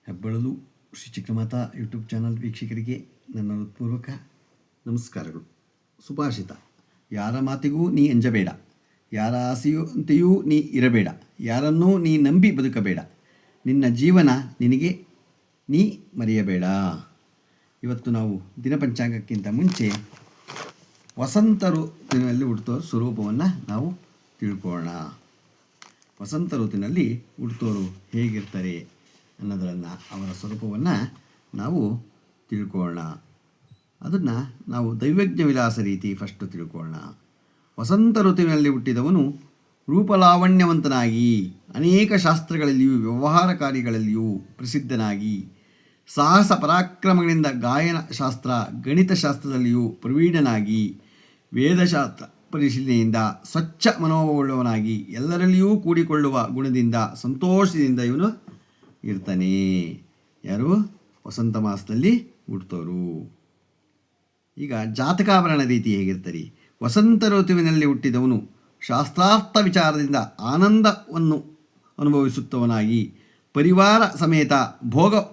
ಹೆಬ್ಬಳಲು Shri Chikkamata YouTube channel ವೀಕ್ಷಕರಿಗೆ ನನ್ನ ಹೃತ್ಪೂರ್ವಕ ನಮಸ್ಕಾರಗಳು. ಸುಭಾಷಿತ: ಯಾರ ಮಾತಿಗೂ ನೀ ಅಂಜಬೇಡ, ಯಾರ ಆಸೆಯಂತೆಯೂ ನೀ ಇರಬೇಡ, ಯಾರನ್ನೂ ನೀ ನಂಬಿ ಬದುಕಬೇಡ, ನಿನ್ನ ಜೀವನ ನಿನಗೆ ನೀ ಮರೆಯಬೇಡ. ಇವತ್ತು ನಾವು ದಿನಪಂಚಾಂಗಕ್ಕಿಂತ ಮುಂಚೆ ವಸಂತ ಋತುವಿನಲ್ಲಿ ಹುಟ್ಟುವ ಸ್ವರೂಪವನ್ನು ನಾವು ತಿಳ್ಕೊಳ್ಳೋಣ. ವಸಂತ ಋತುವಿನಲ್ಲಿ ಹುಟ್ಟುವವರು ಹೇಗಿರ್ತಾರೆ ಅನ್ನೋದನ್ನು, ಅವರ ಸ್ವರೂಪವನ್ನು ನಾವು ತಿಳ್ಕೊಳ್ಳೋಣ. ಅದನ್ನು ನಾವು ದೈವಜ್ಞ ವಿಲಾಸ ರೀತಿ ಫಸ್ಟು ತಿಳ್ಕೊಳ್ಳೋಣ. ವಸಂತ ಋತುವಿನಲ್ಲಿ ಹುಟ್ಟಿದವನು ರೂಪಲಾವಣ್ಯವಂತನಾಗಿ ಅನೇಕ ಶಾಸ್ತ್ರಗಳಲ್ಲಿಯೂ ವ್ಯವಹಾರ ಕಾರ್ಯಗಳಲ್ಲಿಯೂ ಪ್ರಸಿದ್ಧನಾಗಿ, ಸಾಹಸ ಪರಾಕ್ರಮಗಳಿಂದ ಗಾಯನ ಶಾಸ್ತ್ರ ಗಣಿತಶಾಸ್ತ್ರದಲ್ಲಿಯೂ ಪ್ರವೀಣನಾಗಿ, ವೇದಶಾಸ್ತ್ರ ಪರಿಶೀಲನೆಯಿಂದ ಸ್ವಚ್ಛ ಮನೋಭಾವವುಳ್ಳವನಾಗಿ, ಎಲ್ಲರಲ್ಲಿಯೂ ಕೂಡಿಕೊಳ್ಳುವ ಗುಣದಿಂದ ಸಂತೋಷದಿಂದ ಇವನು ಇರ್ತಾನೆ. ಯಾರು? ವಸಂತ ಮಾಸದಲ್ಲಿ ಹುಟ್ಟೋರು. ಈಗ ಜಾತಕಾಭರಣ ರೀತಿ ಹೇಗಿರ್ತಾರೆ? ವಸಂತ ಋತುವಿನಲ್ಲಿ ಹುಟ್ಟಿದವನು ಶಾಸ್ತ್ರಾರ್ಥ ವಿಚಾರದಿಂದ ಆನಂದವನ್ನು ಅನುಭವಿಸುತ್ತವನಾಗಿ, ಪರಿವಾರ ಸಮೇತ ಭೋಗವನ್ನು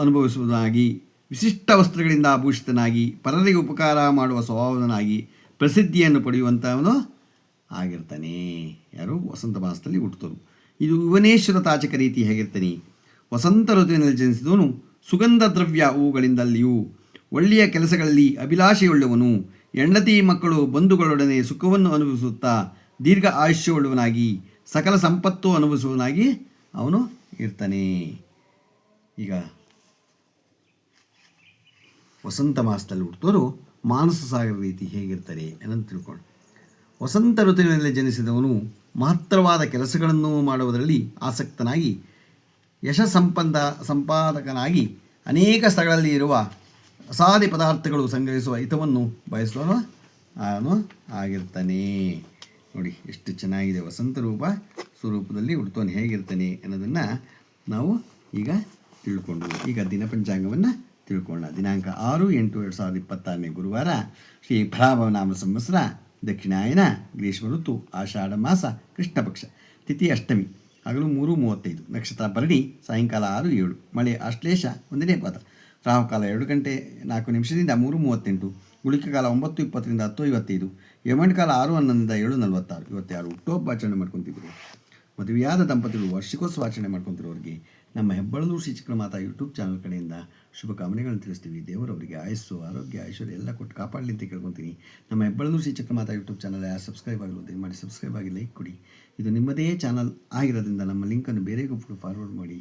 ಅನುಭವಿಸುವುದನಾಗಿ, ವಿಶಿಷ್ಟ ವಸ್ತ್ರಗಳಿಂದ ಭೂಷಿತನಾಗಿ, ಪರರಿಗೆ ಉಪಕಾರ ಮಾಡುವ ಸ್ವಭಾವನಾಗಿ ಪ್ರಸಿದ್ಧಿಯನ್ನು ಪಡೆಯುವಂಥವನು ಆಗಿರ್ತಾನೆ. ಯಾರು? ವಸಂತ ಮಾಸದಲ್ಲಿ ಹುಟ್ಟುತ್ತರು. ಇದು ಯುವನೇಶ್ವರ ತಾಚಕ ರೀತಿ ಹೇಗಿರ್ತಾನೆ? ವಸಂತ ಋತುವಿನಲ್ಲಿ ಜನಿಸಿದವನು ಸುಗಂಧ ದ್ರವ್ಯ ಹೂಗಳಿಂದಲ್ಲಿಯೂ ಒಳ್ಳೆಯ ಕೆಲಸಗಳಲ್ಲಿ ಅಭಿಲಾಷೆಯುಳ್ಳವನು, ಹೆಂಡತಿ ಮಕ್ಕಳು ಬಂಧುಗಳೊಡನೆ ಸುಖವನ್ನು ಅನುಭವಿಸುತ್ತಾ ದೀರ್ಘ ಆಯುಷ್ಯವುಳ್ಳವನಾಗಿ, ಸಕಲ ಸಂಪತ್ತು ಅನುಭವಿಸುವವನಾಗಿ ಅವನು ಇರ್ತಾನೆ. ಈಗ ವಸಂತ ಮಾಸದಲ್ಲಿ ಹುಟ್ಟೋರು ಮಾನಸ ಸಾಗರ ರೀತಿ ಹೇಗಿರ್ತಾರೆ ಅನ್ನೋದು ತಿಳ್ಕೊಂಡು, ವಸಂತ ಋತುವಿನಲ್ಲಿ ಜನಿಸಿದವನು ಮಹತ್ತರವಾದ ಕೆಲಸಗಳನ್ನು ಮಾಡುವುದರಲ್ಲಿ ಆಸಕ್ತನಾಗಿ, ಸಂಪಾದಕನಾಗಿ, ಅನೇಕ ಸ್ಥಳಗಳಲ್ಲಿ ಇರುವ ಅಸಾದಿ ಪದಾರ್ಥಗಳು ಸಂಗ್ರಹಿಸುವ ಹಿತವನ್ನು ಬಯಸುವನು ಅವನು ಆಗಿರ್ತಾನೆ. ನೋಡಿ ಎಷ್ಟು ಚೆನ್ನಾಗಿದೆ. ವಸಂತ ಸ್ವರೂಪದಲ್ಲಿ ಹುಟ್ಟುವನು ಹೇಗಿರ್ತಾನೆ ಅನ್ನೋದನ್ನು ನಾವು ಈಗ ತಿಳ್ಕೊಂಡು, ಈಗ ದಿನಪಂಚಾಂಗವನ್ನು ತಿಳ್ಕೊಳ್ಳೋಣ. ದಿನಾಂಕ 6/8/2026 ಗುರುವಾರ, ಶ್ರೀ ಫಲಾಭವನಾಮ ಸಂವತ್ಸರ, ದಕ್ಷಿಣಾಯನ, ಗ್ರೀಷ್ಮ ಋತು, ಆಷಾಢ ಮಾಸ, ಕೃಷ್ಣ ಪಕ್ಷ, ತಿಥಿ ಅಷ್ಟಮಿ, ಹಗಲು 3:35, ನಕ್ಷತ್ರ ಭರಣಿ, ಸಾಯಂಕಾಲ 6:07, ಮಳೆ ಆಶ್ಲೇಷ 1ನೇ ಪಾದ, ರಾಹುಕಾಲ 2:04 3:38, ಗುಳಿಕ ಕಾಲ 9:20 10:55, ಯಮಗಂಡ ಕಾಲ 6:11 7:46. ಇವತ್ತು ಯಾರು ಹುಟ್ಟುಹಬ್ಬ ಆಚರಣೆ ಮಾಡ್ಕೊತಿದ್ರು, ಮದುವೆಯಾದ ದಂಪತಿಗಳು ವಾರ್ಷಿಕೋತ್ಸವ ಆಚರಣೆ ಮಾಡ್ಕೊತಿರೋರಿಗೆ ನಮ್ಮ ಹೆಬ್ಬಳಲು ಶ್ರೀ ಚಿಕ್ಕಮಾತಾ ಯೂಟ್ಯೂಬ್ ಚಾನಲ್ ಕಡೆಯಿಂದ ಶುಭಕಾಮನೆಗಳನ್ನು ತಿಳಿಸ್ತೀವಿ. ದೇವರವರಿಗೆ ಆಯಸ್ಸು, ಆರೋಗ್ಯ, ಐಶ್ವರ್ಯ ಎಲ್ಲ ಕೊಟ್ಟು ಕಾಪಾಡಲಿ ಅಂತ ಕೇಳ್ಕೊತೀನಿ. ನಮ್ಮ ಹೆಬ್ಬಳಲು ಶ್ರೀ ಚಿಕ್ಕಮಾತಾ ಯೂಟ್ಯೂಬ್ ಚಾನಲ್ ಯಾರು ಸಬ್ಸ್ಕ್ರೈಬ್ ಆಗಲು ದಯಮಾಡಿ ಸಬ್ಸ್ಕ್ರೈಬ್ ಆಗಿ ಲೈಕ್ ಕೊಡಿ. ಇದು ನಿಮ್ಮದೇ ಚಾನಲ್ ಆಗಿರೋದ್ರಿಂದ ನಮ್ಮ ಲಿಂಕನ್ನು ಬೇರೆಗೂ ಫಾರ್ವರ್ಡ್ ಮಾಡಿ.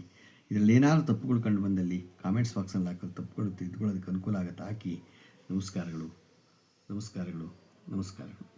ಇದರಲ್ಲಿ ಏನಾದರೂ ತಪ್ಪುಗಳು ಕಂಡು ಬಂದಲ್ಲಿ ಕಾಮೆಂಟ್ಸ್ ಬಾಕ್ಸಲ್ಲಿ ಹಾಕೋದು, ತಪ್ಪುಗಳು ತಿದ್ದುಕೊಳ್ಳೋದಕ್ಕೆ ಅನುಕೂಲ ಆಗುತ್ತೆ. ಹಾಕಿ. ನಮಸ್ಕಾರಗಳು, ನಮಸ್ಕಾರಗಳು, ನಮಸ್ಕಾರಗಳು.